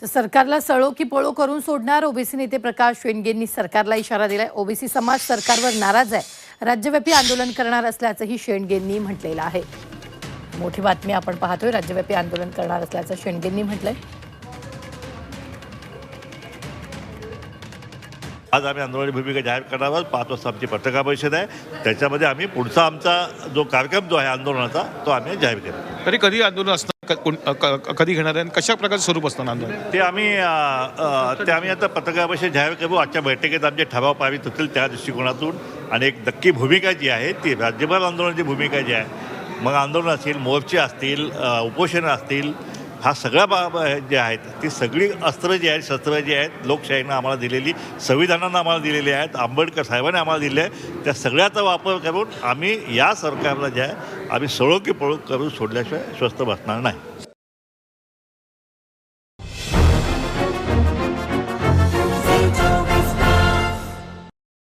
तर सरकारला सळो की पळो करून सोडणार ओबीसी नेते प्रकाश शेंडगेंनी सरकारला इशारा दिलाय। ओबीसी समाज सरकारवर नाराज आहे, राज्यव्यापी आंदोलन करणार असल्याचंही शेंडगेंनी म्हटलेलं आहे। मोठी बातमी आपण पाहतोय, राज्यव्यापी आंदोलन करणार असल्याचं शेंडगेंनी म्हटलंय। आज आम्ही आंदोलनाची भूमिका जाहीर करणार आहोत। 5 वाजता आमची पत्रकार परिषद आहे, त्याच्यामध्ये आम्ही पुढचा आमचा जो कार्यक्रम जो आहे आंदोलनाचा तो आम्ही जाहीर करू। तरी कधी आंदोलन असणार, कधी घेणार आहे, कशा प्रकारचं स्वरूप असणार आंदोलन? ते आम्ही आता पत्रकार परिषद जाहीर करू। आजच्या बैठकीत आमचे ठराव पारित होतील त्या दृष्टिकोनातून, आणि एक नक्की भूमिका जी आहे ती राज्यभर आंदोलनाची भूमिका जी आहे, मग आंदोलन असतील, मोर्चे असतील, उपोषणं असतील, हा सगळ्या जे आहेत ती सगळी अस्त्र जी आहेत, शस्त्र जी आहेत लोकशाहीनं आम्हाला दिलेली, संविधानानं आम्हाला दिलेली आहेत, आंबेडकर साहेबांनी आम्हाला दिले आहे, त्या सगळ्याचा वापर करून आम्ही या सरकारला जे आहे आम्ही सळो की पळो करून सोडल्याशिवाय स्वस्थ बसणार नाही।